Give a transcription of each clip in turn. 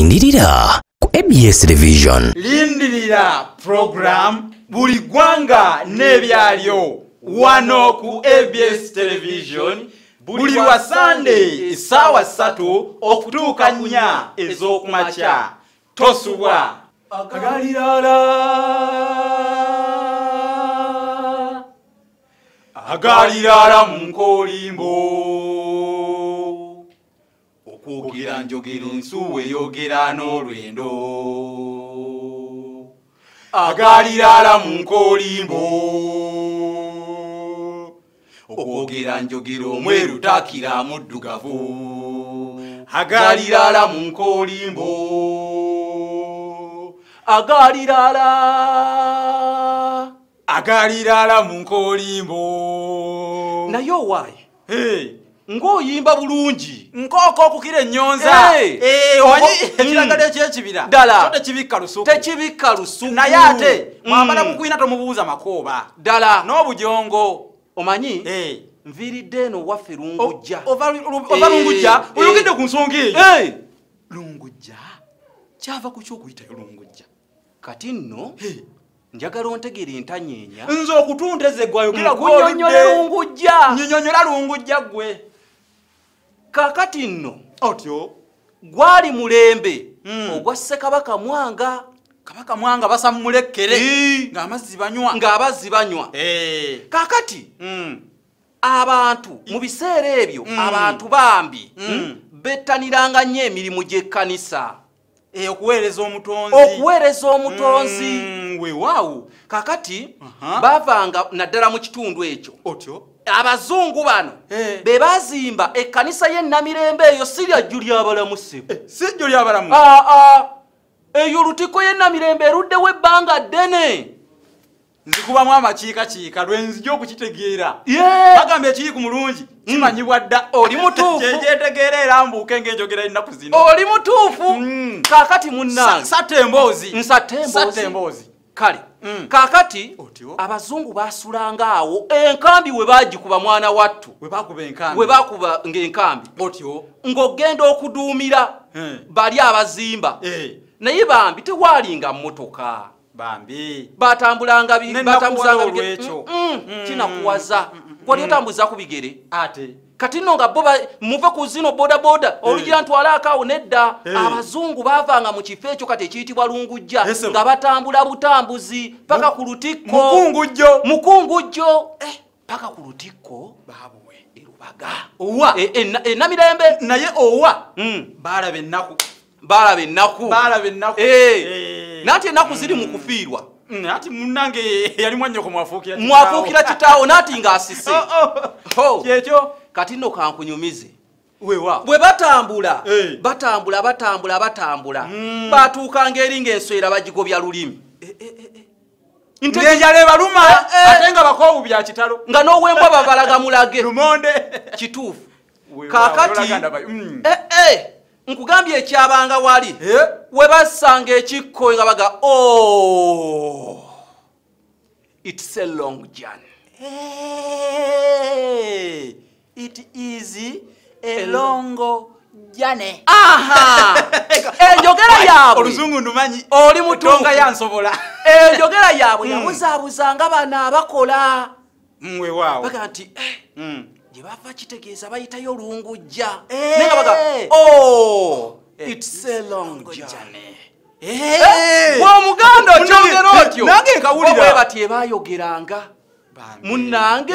Lindirira ku ABS Television. Lindirira program buli gwanga n'ebyalyo wano ku ABS Television buli lwa Sunday essaawa 3 okutuuka 4 ez'okumakya. Tosubwa agalirara mu nkolimbo okwogera njogera ensuwa eyogera n'olwendo agalirara mu nkolimbo okwogera njogera omweru takira muddugavu agalirara mu nkolimbo agalirara mu nkolimbo naye owaaye ng'oyimba bulungi nkoko okukira ennyonza omanyi ekiragala ekyekibira ddala tekibikka lusuku tekibikka lusuku naye ate mwambala mukwina tomubuuza makooba ddala n'obujongo omanyi nviiridde eno waffe lungujja ova lungujja oyogedde ku nsonga eyo lungujja kyava ku kyokuyitayo lungujja kati nno njagala ontegere entanyeenya nze okutundeze gwayogera kunyonyola lungujja nnyonyola lungujja gwe kaakati nno otyo gwali mulembe ogwa Ssekabaka Mwanga. Kabaka Mwanga basammulekere ng'amazzi banywa kaakati abantu mu biseera ebyo abantu bambi bettaniranga nnyo emirimu gy'ekkanisa okuweereza omutonzi weewaawo kaakati baavanga naddala mu kitundu ekyo otyo abazungu bano be bazimba ekkanisa y'e Namirembe eyo si lyajju ly'abalamu ssebo si jjo ly'abalamu eyo Lutiko y'e Namirembe eruddewo ebbanga ddene nzikubamu amakiikakiika lwe nzija okukitegeera bagamba ekiri ku mulungi kimanyibwa dda oli mutuufu kyekyetegeera era mbuuke ng'enjogera ennaku zino oli mutuufu kaakati munnange nsatta emboozi kale kaakati abazungu basulanga awo enkambi we baagikuba mwana wattu we baakuba ng'enkambi otyo ng'ogenda okuduumira bali abazimba naye bambi tewaalinga mmotoka batambulanga olwekyo kinakuwaza gwali otambuza ku bigere ate kati nno nga bo muve ku zino bodaboda olugira ntwala akaawo nedda abazungu baavanga mu kifo ekyo kati ekiyitibwa lungujja nga batambula butambuzi paka ku Lutikko mukungujjo paka ku Lutikko baabwe erubaga owa Namirembe naye owa balaba ennaku nanti ennaku ziri mu kufiirwa ati munnange yali mwannyoko mwafuukira kitaawo naati ng'asise kyekyo kati nno kankunyumize bwe batambula batuukanga eri ng'enswera bagigobya lulimi ng'enjala ebaluma ate nga bakoowu bya kitalo nga n'owembwa babalaga mulage lumonde kituufu kaakati nkugambye ekyabanga wali we bassanga ekikko nga baga it's a long journey. It is a long journey. Enjogera yaabwe oluzungu ndumanyi oli mutuufu yansobola enjogera yaabwe yabuzaabuzanga bano abakola weewaawo baga nti gye bava kitegeeza bayitayo lungujja naye nga baga it's a long journey. Bw'omuganda okyogera otyo nange nkawulira bwe bati ebayogeranga munnange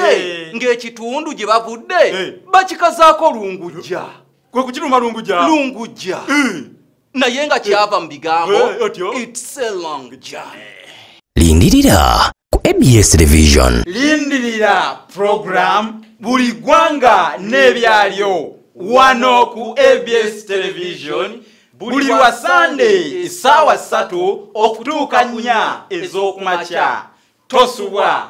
ng'ekitundu gye bavudde bakikazaako lungujja kwe kukiruma lungujja naye nga kyava mu bigambo it's a long journey. Lindirira ku ABS Television. Lindirira program buli gwanga n'ebyalyo wano ku ABS Television buli lwa Sunday essaawa 3 okutuuka 4 ez'okumakya. Tosubwa.